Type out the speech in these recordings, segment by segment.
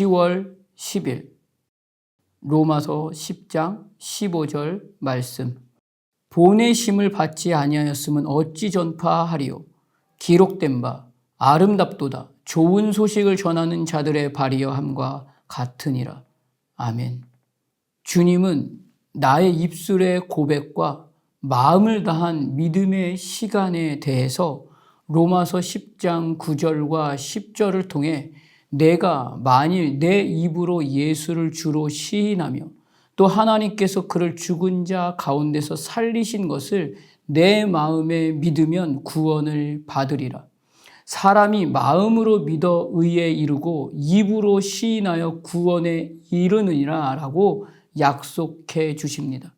10월 10일 로마서 10장 15절 말씀. 보내심을 받지 아니하였으면 어찌 전파하리요. 기록된 바 아름답도다. 좋은 소식을 전하는 자들의 발이여 함과 같으니라. 아멘. 주님은 나의 입술의 고백과 마음을 다한 믿음의 시간에 대해서 로마서 10장 9절과 10절을 통해 내가 만일 내 입으로 예수를 주로 시인하며 또 하나님께서 그를 죽은 자 가운데서 살리신 것을 내 마음에 믿으면 구원을 받으리라. 사람이 마음으로 믿어 의에 이르고 입으로 시인하여 구원에 이르느니라 라고 약속해 주십니다.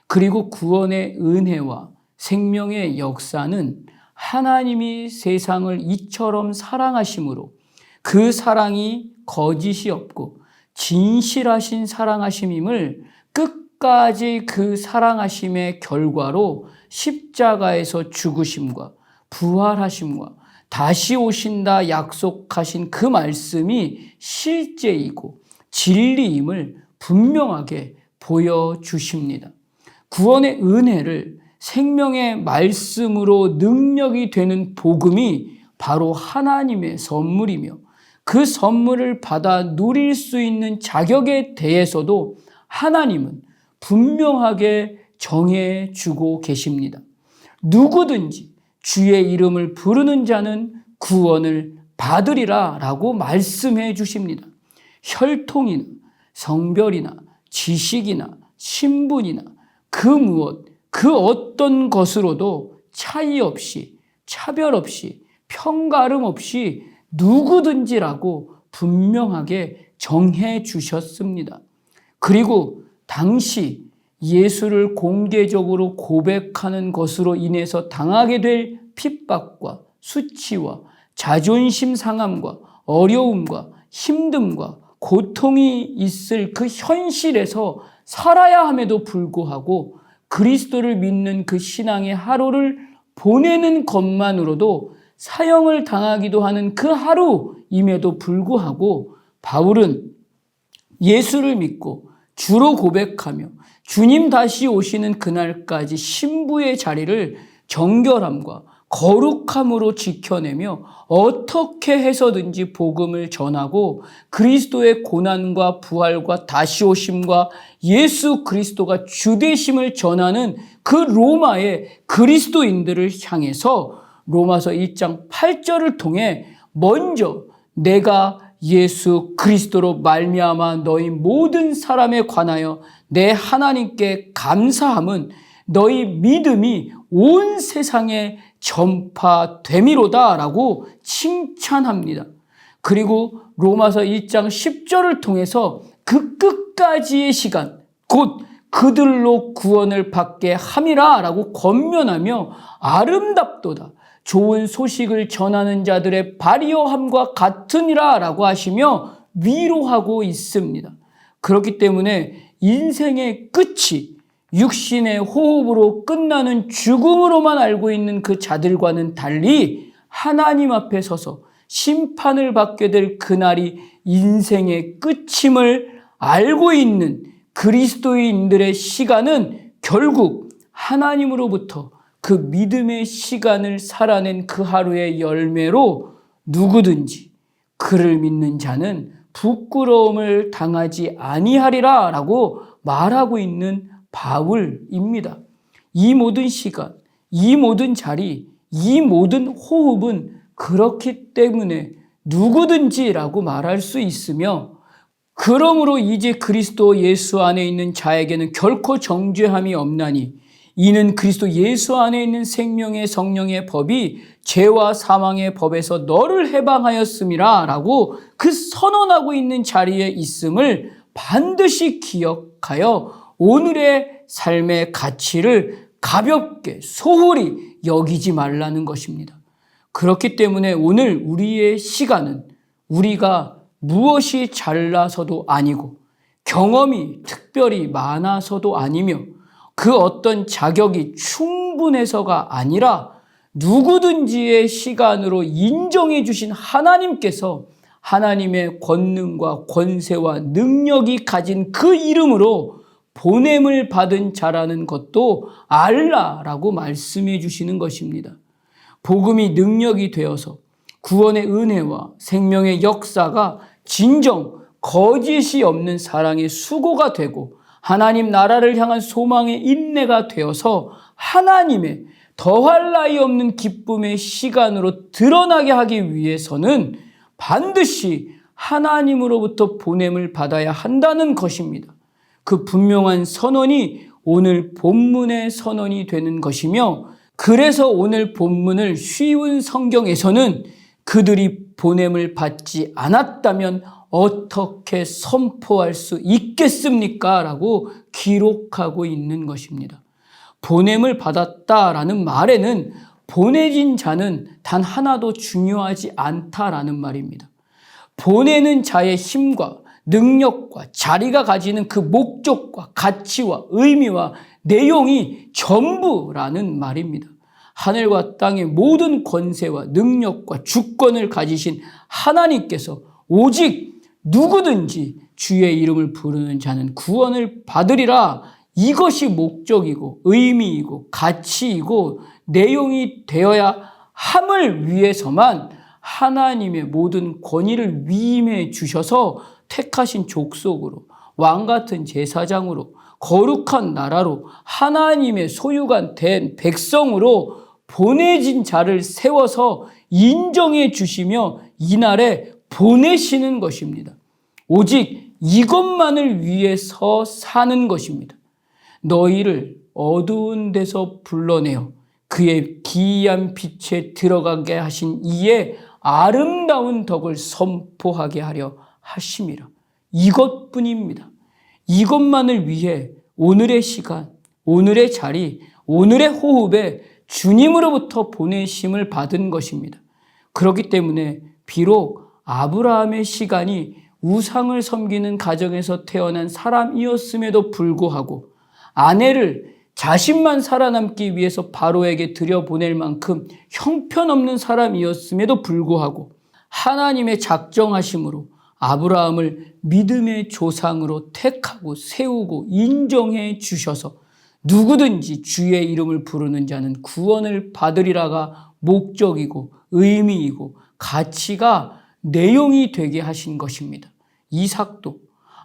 그리고 구원의 은혜와 생명의 역사는 하나님이 세상을 이처럼 사랑하심으로 그 사랑이 거짓이 없고 진실하신 사랑하심임을 끝까지 그 사랑하심의 결과로 십자가에서 죽으심과 부활하심과 다시 오신다 약속하신 그 말씀이 실제이고 진리임을 분명하게 보여주십니다. 구원의 은혜를 생명의 말씀으로 능력이 되는 복음이 바로 하나님의 선물이며 그 선물을 받아 누릴 수 있는 자격에 대해서도 하나님은 분명하게 정해주고 계십니다. 누구든지 주의 이름을 부르는 자는 구원을 받으리라 라고 말씀해 주십니다. 혈통이나 성별이나 지식이나 신분이나 그 무엇, 그 어떤 것으로도 차이 없이, 차별 없이, 편가름 없이 누구든지라고 분명하게 정해 주셨습니다. 그리고 당시 예수를 공개적으로 고백하는 것으로 인해서 당하게 될 핍박과 수치와 자존심 상함과 어려움과 힘듦과 고통이 있을 그 현실에서 살아야 함에도 불구하고 그리스도를 믿는 그 신앙의 하루를 보내는 것만으로도 사형을 당하기도 하는 그 하루임에도 불구하고 바울은 예수를 믿고 주로 고백하며 주님 다시 오시는 그날까지 신부의 자리를 정결함과 거룩함으로 지켜내며 어떻게 해서든지 복음을 전하고 그리스도의 고난과 부활과 다시 오심과 예수 그리스도가 주되심을 전하는 그 로마의 그리스도인들을 향해서 로마서 1장 8절을 통해 먼저 내가 예수 그리스도로 말미암아 너희 모든 사람에 관하여 내 하나님께 감사함은 너희 믿음이 온 세상에 전파됨이로다 라고 칭찬합니다. 그리고 로마서 1장 10절을 통해서 그 끝까지의 시간 곧 그들로 구원을 받게 함이라 라고 권면하며 아름답도다. 좋은 소식을 전하는 자들의 발이여함과 같으니라 라고 하시며 위로하고 있습니다. 그렇기 때문에 인생의 끝이 육신의 호흡으로 끝나는 죽음으로만 알고 있는 그 자들과는 달리 하나님 앞에 서서 심판을 받게 될 그날이 인생의 끝임을 알고 있는 그리스도인들의 시간은 결국 하나님으로부터 그 믿음의 시간을 살아낸 그 하루의 열매로 누구든지 그를 믿는 자는 부끄러움을 당하지 아니하리라 라고 말하고 있는 바울입니다. 이 모든 시간, 이 모든 자리, 이 모든 호흡은 그렇기 때문에 누구든지라고 말할 수 있으며 그러므로 이제 그리스도 예수 안에 있는 자에게는 결코 정죄함이 없나니 이는 그리스도 예수 안에 있는 생명의 성령의 법이 죄와 사망의 법에서 너를 해방하였음이라 라고 그 선언하고 있는 자리에 있음을 반드시 기억하여 오늘의 삶의 가치를 가볍게 소홀히 여기지 말라는 것입니다. 그렇기 때문에 오늘 우리의 시간은 우리가 무엇이 잘나서도 아니고 경험이 특별히 많아서도 아니며 그 어떤 자격이 충분해서가 아니라 누구든지의 시간으로 인정해 주신 하나님께서 하나님의 권능과 권세와 능력이 가진 그 이름으로 보냄을 받은 자라는 것도 알라라고 말씀해 주시는 것입니다. 복음이 능력이 되어서 구원의 은혜와 생명의 역사가 진정 거짓이 없는 사랑의 수고가 되고 하나님 나라를 향한 소망의 인내가 되어서 하나님의 더할 나위 없는 기쁨의 시간으로 드러나게 하기 위해서는 반드시 하나님으로부터 보냄을 받아야 한다는 것입니다. 그 분명한 선언이 오늘 본문의 선언이 되는 것이며, 그래서 오늘 본문을 쉬운 성경에서는 그들이 보냄을 받지 않았다면 어떻게 선포할 수 있겠습니까? 라고 기록하고 있는 것입니다. 보냄을 받았다라는 말에는 보내진 자는 단 하나도 중요하지 않다라는 말입니다. 보내는 자의 힘과 능력과 자리가 가지는 그 목적과 가치와 의미와 내용이 전부라는 말입니다. 하늘과 땅의 모든 권세와 능력과 주권을 가지신 하나님께서 오직 누구든지 주의 이름을 부르는 자는 구원을 받으리라, 이것이 목적이고 의미이고 가치이고 내용이 되어야 함을 위해서만 하나님의 모든 권위를 위임해 주셔서 택하신 족속으로, 왕같은 제사장으로, 거룩한 나라로, 하나님의 소유가 된 백성으로 보내진 자를 세워서 인정해 주시며 이날에 보내시는 것입니다. 오직 이것만을 위해서 사는 것입니다. 너희를 어두운 데서 불러내어 그의 기이한 빛에 들어가게 하신 이의 아름다운 덕을 선포하게 하려 하심이라. 이것뿐입니다. 이것만을 위해 오늘의 시간, 오늘의 자리, 오늘의 호흡에 주님으로부터 보내심을 받은 것입니다. 그렇기 때문에 비록 아브라함의 시간이 우상을 섬기는 가정에서 태어난 사람이었음에도 불구하고 아내를 자신만 살아남기 위해서 바로에게 들여보낼 만큼 형편없는 사람이었음에도 불구하고 하나님의 작정하심으로 아브라함을 믿음의 조상으로 택하고 세우고 인정해 주셔서 누구든지 주의 이름을 부르는 자는 구원을 받으리라가 목적이고 의미이고 가치가 내용이 되게 하신 것입니다. 이삭도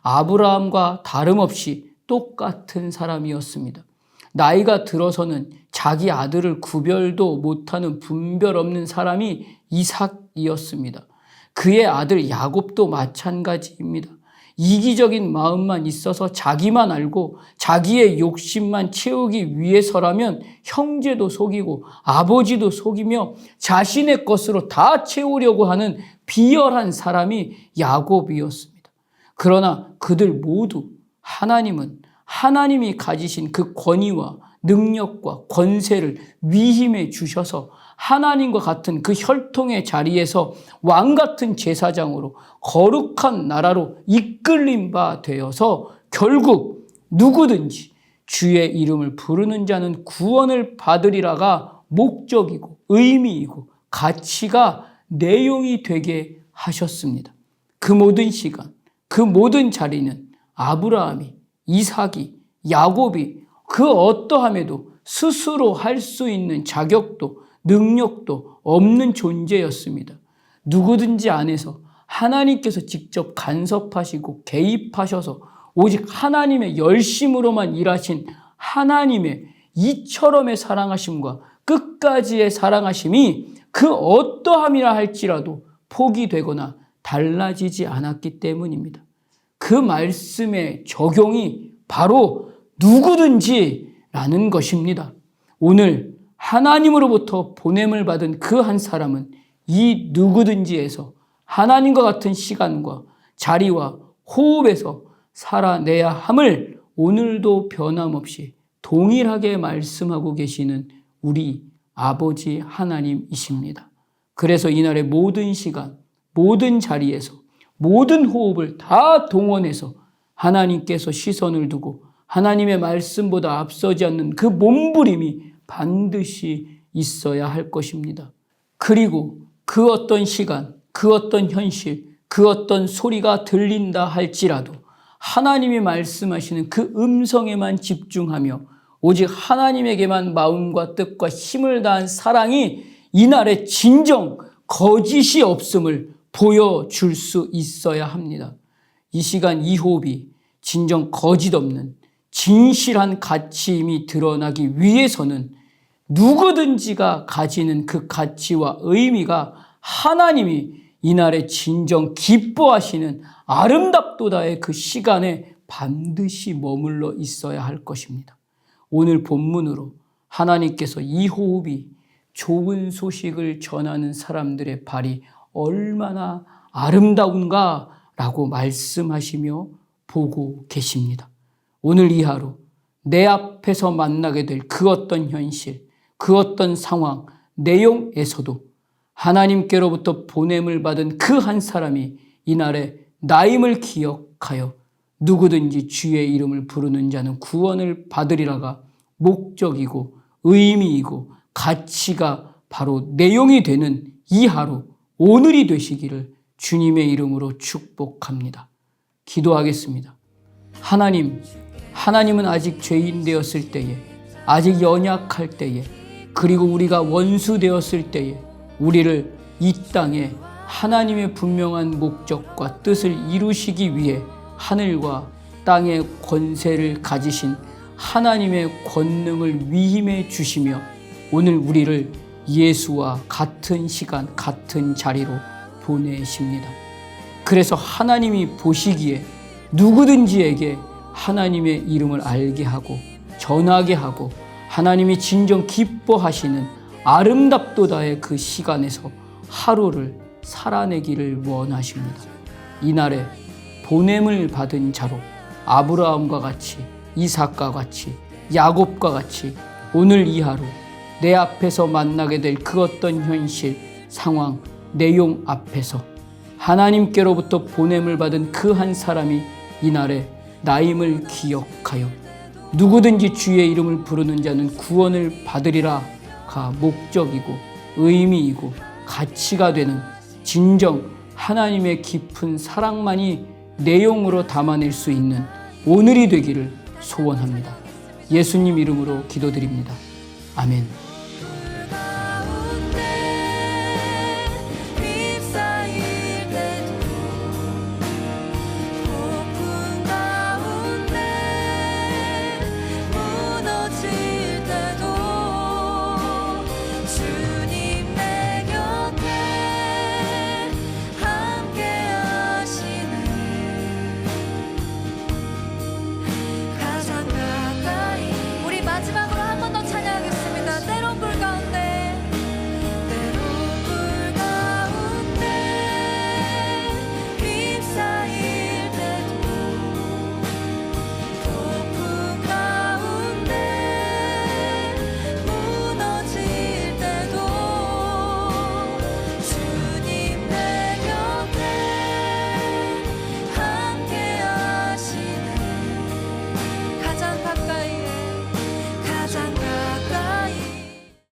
아브라함과 다름없이 똑같은 사람이었습니다. 나이가 들어서는 자기 아들을 구별도 못하는 분별 없는 사람이 이삭이었습니다. 그의 아들 야곱도 마찬가지입니다. 이기적인 마음만 있어서 자기만 알고 자기의 욕심만 채우기 위해서라면 형제도 속이고 아버지도 속이며 자신의 것으로 다 채우려고 하는 비열한 사람이 야곱이었습니다. 그러나 그들 모두 하나님이 가지신 그 권위와 능력과 권세를 위임해 주셔서 하나님과 같은 그 혈통의 자리에서 왕같은 제사장으로 거룩한 나라로 이끌림 바 되어서 결국 누구든지 주의 이름을 부르는 자는 구원을 받으리라가 목적이고 의미이고 가치가 내용이 되게 하셨습니다. 그 모든 시간, 그 모든 자리는 아브라함이, 이삭이, 야곱이 그 어떠함에도 스스로 할 수 있는 자격도 능력도 없는 존재였습니다. 누구든지 안에서 하나님께서 직접 간섭하시고 개입하셔서 오직 하나님의 열심으로만 일하신 하나님의 이처럼의 사랑하심과 끝까지의 사랑하심이 그 어떠함이라 할지라도 포기되거나 달라지지 않았기 때문입니다. 그 말씀의 적용이 바로 누구든지라는 것입니다. 오늘 하나님으로부터 보냄을 받은 그 한 사람은 이 누구든지에서 하나님과 같은 시간과 자리와 호흡에서 살아내야 함을 오늘도 변함없이 동일하게 말씀하고 계시는 우리 아버지 하나님이십니다. 그래서 이날의 모든 시간, 모든 자리에서 모든 호흡을 다 동원해서 하나님께서 시선을 두고 하나님의 말씀보다 앞서지 않는 그 몸부림이 반드시 있어야 할 것입니다. 그리고 그 어떤 시간, 그 어떤 현실, 그 어떤 소리가 들린다 할지라도 하나님이 말씀하시는 그 음성에만 집중하며 오직 하나님에게만 마음과 뜻과 힘을 다한 사랑이 이날의 진정 거짓이 없음을 보여줄 수 있어야 합니다. 이 시간 이 호흡이 진정 거짓 없는 진실한 가치임이 드러나기 위해서는 누구든지가 가지는 그 가치와 의미가 하나님이 이날에 진정 기뻐하시는 아름답도다의 그 시간에 반드시 머물러 있어야 할 것입니다. 오늘 본문으로 하나님께서 이 호흡이 좋은 소식을 전하는 사람들의 발이 얼마나 아름다운가라고 말씀하시며 보고 계십니다. 오늘 이 하루 내 앞에서 만나게 될 그 어떤 현실, 그 어떤 상황, 내용에서도 하나님께로부터 보냄을 받은 그 한 사람이 이날에 나임을 기억하여 누구든지 주의 이름을 부르는 자는 구원을 받으리라가 목적이고 의미이고 가치가 바로 내용이 되는 이 하루, 오늘이 되시기를 주님의 이름으로 축복합니다. 기도하겠습니다. 하나님은 아직 죄인 되었을 때에, 아직 연약할 때에, 그리고 우리가 원수 되었을 때에 우리를 이 땅에 하나님의 분명한 목적과 뜻을 이루시기 위해 하늘과 땅의 권세를 가지신 하나님의 권능을 위임해 주시며 오늘 우리를 예수와 같은 시간, 같은 자리로 보내십니다. 그래서 하나님이 보시기에 누구든지에게 하나님의 이름을 알게 하고 전하게 하고 하나님이 진정 기뻐하시는 아름답도다의 그 시간에서 하루를 살아내기를 원하십니다. 이날에 보냄을 받은 자로 아브라함과 같이, 이삭과 같이, 야곱과 같이 오늘 이 하루 내 앞에서 만나게 될 그 어떤 현실, 상황, 내용 앞에서 하나님께로부터 보냄을 받은 그 한 사람이 이날에 나임을 기억하여 누구든지 주의 이름을 부르는 자는 구원을 받으리라가 목적이고 의미이고 가치가 되는 진정 하나님의 깊은 사랑만이 내용으로 담아낼 수 있는 오늘이 되기를 소원합니다. 예수님 이름으로 기도드립니다. 아멘.